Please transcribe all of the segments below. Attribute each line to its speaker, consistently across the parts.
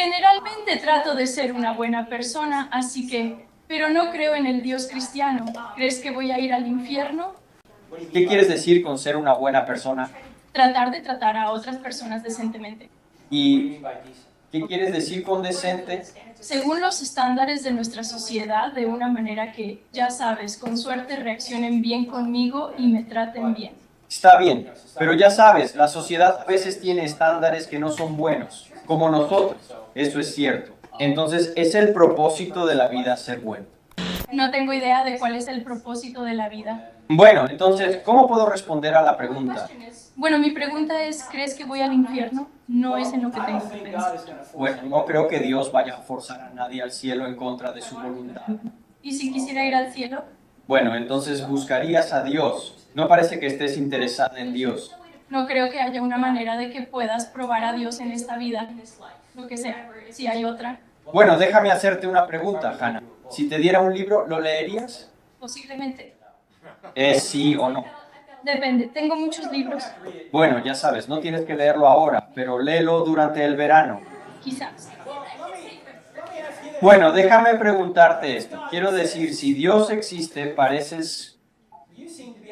Speaker 1: Generalmente trato de ser una buena persona, pero no creo en el Dios cristiano. ¿Crees que voy a ir al infierno?
Speaker 2: ¿Qué quieres decir con ser una buena persona?
Speaker 1: Tratar de tratar a otras personas decentemente.
Speaker 2: ¿Y qué quieres decir con decente?
Speaker 1: Según los estándares de nuestra sociedad, de una manera que, ya sabes, con suerte reaccionen bien conmigo y me traten bien.
Speaker 2: Está bien, pero ya sabes, la sociedad a veces tiene estándares que no son buenos, como nosotros. Eso es cierto. Entonces, ¿es el propósito de la vida ser bueno?
Speaker 1: No tengo idea de cuál es el propósito de la vida.
Speaker 2: Bueno, entonces, ¿cómo puedo responder a la pregunta?
Speaker 1: Bueno, mi pregunta es, ¿crees que voy al infierno? No es en lo que tengo que pensar.
Speaker 2: Bueno, no creo que Dios vaya a forzar a nadie al cielo en contra de su voluntad.
Speaker 1: ¿Y si quisiera ir al cielo?
Speaker 2: Bueno, entonces buscarías a Dios. No parece que estés interesada en Dios.
Speaker 1: No creo que haya una manera de que puedas probar a Dios en esta vida. Lo que sea, si hay otra.
Speaker 2: Bueno, déjame hacerte una pregunta, Hannah. Si te diera un libro, ¿lo leerías?
Speaker 1: Posiblemente.
Speaker 2: ¿Es sí o no?
Speaker 1: Depende, tengo muchos libros.
Speaker 2: Bueno, ya sabes, no tienes que leerlo ahora, pero léelo durante el verano.
Speaker 1: Quizás.
Speaker 2: Bueno, déjame preguntarte esto. Quiero decir, si Dios existe, pareces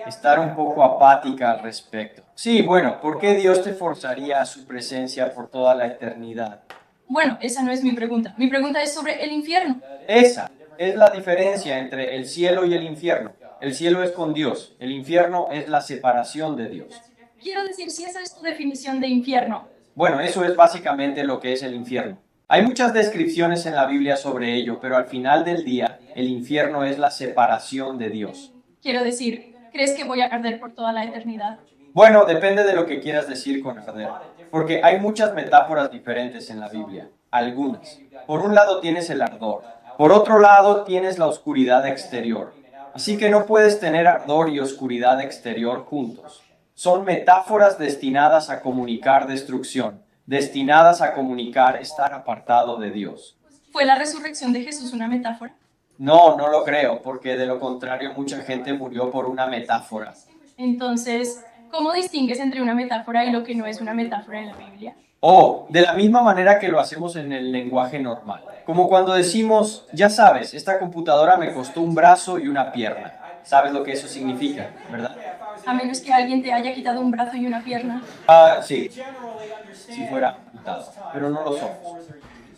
Speaker 2: estar un poco apática al respecto. Sí, bueno, ¿por qué Dios te forzaría a su presencia por toda la eternidad?
Speaker 1: Bueno, esa no es mi pregunta. Mi pregunta es sobre el infierno.
Speaker 2: Esa es la diferencia entre el cielo y el infierno. El cielo es con Dios, el infierno es la separación de Dios.
Speaker 1: Quiero decir, si esa es tu definición de infierno.
Speaker 2: Bueno, eso es básicamente lo que es el infierno. Hay muchas descripciones en la Biblia sobre ello, pero al final del día, el infierno es la separación de Dios.
Speaker 1: Quiero decir, ¿crees que voy a arder por toda la eternidad?
Speaker 2: Bueno, depende de lo que quieras decir con arder, porque hay muchas metáforas diferentes en la Biblia, algunas. Por un lado tienes el ardor, por otro lado tienes la oscuridad exterior. Así que no puedes tener ardor y oscuridad exterior juntos. Son metáforas destinadas a comunicar destrucción, destinadas a comunicar estar apartado de Dios.
Speaker 1: ¿Fue la resurrección de Jesús una metáfora?
Speaker 2: No, no lo creo, porque de lo contrario mucha gente murió por una metáfora.
Speaker 1: Entonces, ¿cómo distingues entre una metáfora y lo que no es una metáfora en la Biblia?
Speaker 2: O de la misma manera que lo hacemos en el lenguaje normal. Como cuando decimos, ya sabes, esta computadora me costó un brazo y una pierna. ¿Sabes lo que eso significa, verdad?
Speaker 1: A menos que alguien te haya quitado un brazo y una pierna.
Speaker 2: Sí, si fuera amputado, pero no lo somos.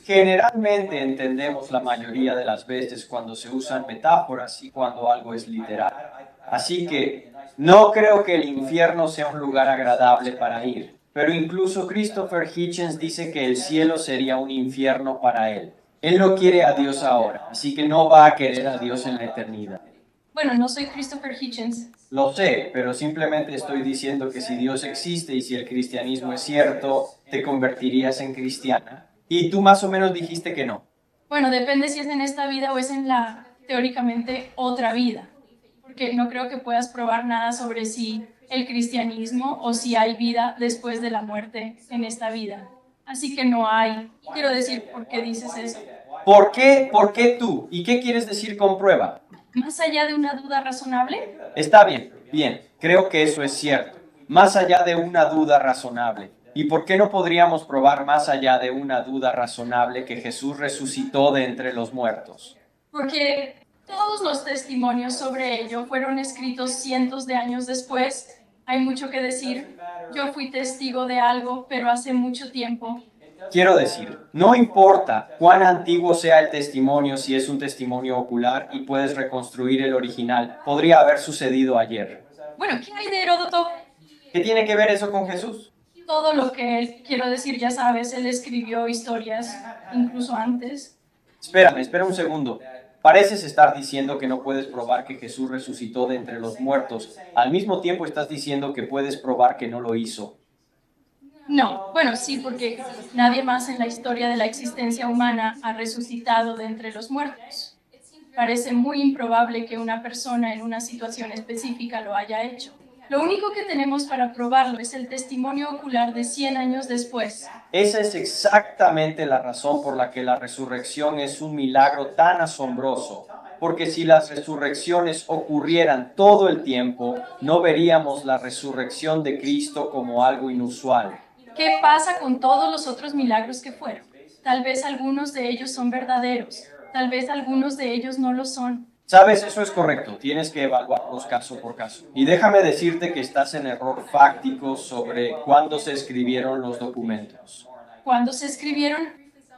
Speaker 2: Generalmente entendemos la mayoría de las veces cuando se usan metáforas y cuando algo es literal. Así que no creo que el infierno sea un lugar agradable para ir. Pero incluso Christopher Hitchens dice que el cielo sería un infierno para él. Él no quiere a Dios ahora, así que no va a querer a Dios en la eternidad.
Speaker 1: Bueno, no soy Christopher Hitchens.
Speaker 2: Lo sé, pero simplemente estoy diciendo que si Dios existe y si el cristianismo es cierto, te convertirías en cristiana. Y tú más o menos dijiste que no.
Speaker 1: Bueno, depende si es en esta vida o es en la, teóricamente, otra vida. Porque no creo que puedas probar nada sobre si el cristianismo o si hay vida después de la muerte en esta vida. Así que no hay. Quiero decir, ¿por qué dices eso?
Speaker 2: ¿Por qué? ¿Por qué tú? ¿Y qué quieres decir con prueba?
Speaker 1: Más allá de una duda razonable,
Speaker 2: Está bien, bien, creo que eso es cierto. Más allá de una duda razonable. ¿Y por qué no podríamos probar más allá de una duda razonable que Jesús resucitó de entre los muertos?
Speaker 1: porque todos los testimonios sobre ello fueron escritos cientos de años después. Hay mucho que decir. Yo fui testigo de algo, pero hace mucho tiempo.
Speaker 2: Quiero decir, no importa cuán antiguo sea el testimonio, si es un testimonio ocular y puedes reconstruir el original, podría haber sucedido ayer.
Speaker 1: Bueno, ¿qué hay de Heródoto?
Speaker 2: ¿Qué tiene que ver eso con Jesús?
Speaker 1: Todo lo que él, quiero decir, ya sabes, él escribió historias incluso antes.
Speaker 2: Espera un segundo. Pareces estar diciendo que no puedes probar que Jesús resucitó de entre los muertos. Al mismo tiempo estás diciendo que puedes probar que no lo hizo.
Speaker 1: No, bueno, sí, porque nadie más en la historia de la existencia humana ha resucitado de entre los muertos. Parece muy improbable que una persona en una situación específica lo haya hecho. Lo único que tenemos para probarlo es el testimonio ocular de 100 años después.
Speaker 2: Esa es exactamente la razón por la que la resurrección es un milagro tan asombroso. Porque si las resurrecciones ocurrieran todo el tiempo, no veríamos la resurrección de Cristo como algo inusual.
Speaker 1: ¿Qué pasa con todos los otros milagros que fueron? Tal vez algunos de ellos son verdaderos, tal vez algunos de ellos no lo son.
Speaker 2: Sabes, eso es correcto, tienes que evaluarlos caso por caso. Y déjame decirte que estás en error fáctico sobre cuándo se escribieron los documentos.
Speaker 1: ¿Cuándo se escribieron?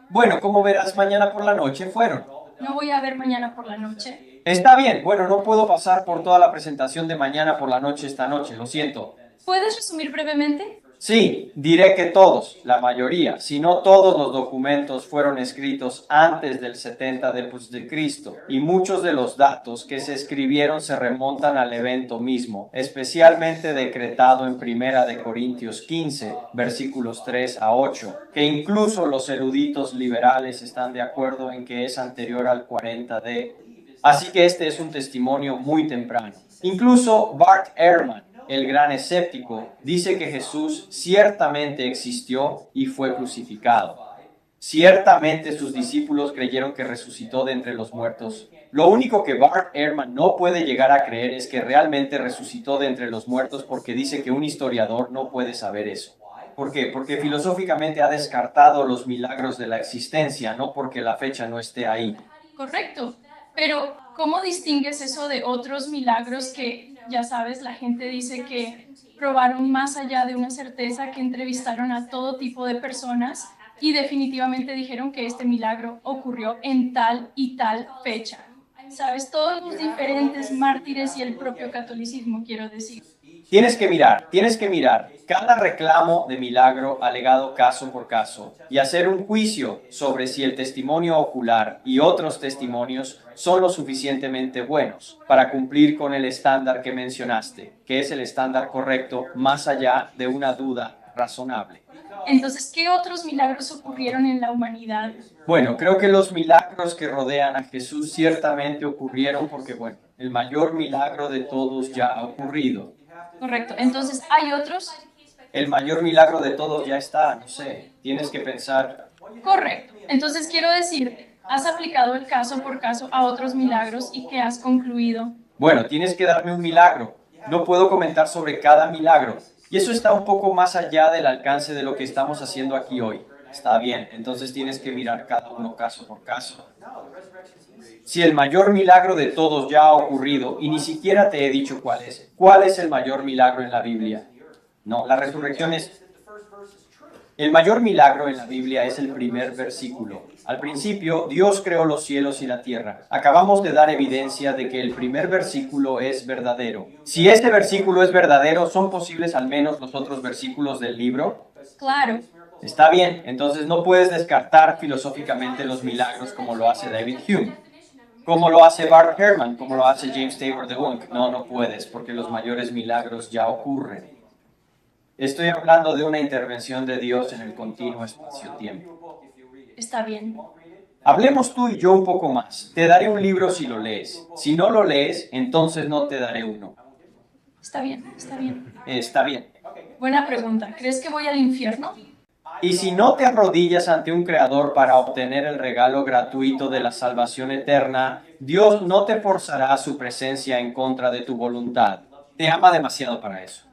Speaker 2: Bueno, como verás, mañana por la noche fueron.
Speaker 1: No voy a ver mañana por la noche.
Speaker 2: Está bien, bueno, no puedo pasar por toda la presentación de mañana por la noche esta noche, lo siento.
Speaker 1: ¿Puedes resumir brevemente?
Speaker 2: Sí, diré que todos, la mayoría, si no todos los documentos fueron escritos antes del 70 después de Cristo, y muchos de los datos que se escribieron se remontan al evento mismo, especialmente decretado en Primera de Corintios 15, versículos 3 a 8, que incluso los eruditos liberales están de acuerdo en que es anterior al 40 D. Así que este es un testimonio muy temprano. Incluso Bart Ehrman, el gran escéptico, dice que Jesús ciertamente existió y fue crucificado. Ciertamente sus discípulos creyeron que resucitó de entre los muertos. Lo único que Bart Ehrman no puede llegar a creer es que realmente resucitó de entre los muertos, porque dice que un historiador no puede saber eso. ¿Por qué? Porque filosóficamente ha descartado los milagros de la existencia, no porque la fecha no esté ahí.
Speaker 1: Correcto. Pero, ¿cómo distingues eso de otros milagros que, ya sabes, la gente dice que probaron más allá de una certeza, que entrevistaron a todo tipo de personas y definitivamente dijeron que este milagro ocurrió en tal y tal fecha? ¿Sabes? Todos los diferentes mártires y el propio catolicismo, quiero decir.
Speaker 2: Tienes que mirar cada reclamo de milagro alegado caso por caso y hacer un juicio sobre si el testimonio ocular y otros testimonios son lo suficientemente buenos para cumplir con el estándar que mencionaste, que es el estándar correcto más allá de una duda razonable.
Speaker 1: Entonces, ¿qué otros milagros ocurrieron en la humanidad?
Speaker 2: Bueno, creo que los milagros que rodean a Jesús ciertamente ocurrieron porque, bueno, el mayor milagro de todos ya ha ocurrido.
Speaker 1: Correcto. Entonces, ¿hay otros?
Speaker 2: El mayor milagro de todos ya está, no sé, tienes que pensar.
Speaker 1: Correcto. Entonces, quiero decir, ¿has aplicado el caso por caso a otros milagros y qué has concluido?
Speaker 2: Bueno, tienes que darme un milagro. No puedo comentar sobre cada milagro. Y eso está un poco más allá del alcance de lo que estamos haciendo aquí hoy. Está bien, entonces tienes que mirar cada uno caso por caso. Si el mayor milagro de todos ya ha ocurrido y ni siquiera te he dicho cuál es el mayor milagro en la Biblia? No, la resurrección es... El mayor milagro en la Biblia es el primer versículo. Al principio, Dios creó los cielos y la tierra. Acabamos de dar evidencia de que el primer versículo es verdadero. Si este versículo es verdadero, ¿son posibles al menos los otros versículos del libro?
Speaker 1: Claro.
Speaker 2: Está bien, entonces no puedes descartar filosóficamente los milagros como lo hace David Hume, como lo hace Bart Ehrman, como lo hace James Tabor de Wunk. No puedes, porque los mayores milagros ya ocurren. Estoy hablando de una intervención de Dios en el continuo espacio-tiempo.
Speaker 1: Está bien.
Speaker 2: Hablemos tú y yo un poco más. Te daré un libro si lo lees. Si no lo lees, entonces no te daré uno.
Speaker 1: Está bien, está bien.
Speaker 2: Está bien.
Speaker 1: Buena pregunta. ¿Crees que voy al infierno?
Speaker 2: Y si no te arrodillas ante un creador para obtener el regalo gratuito de la salvación eterna, Dios no te forzará a su presencia en contra de tu voluntad. Te ama demasiado para eso.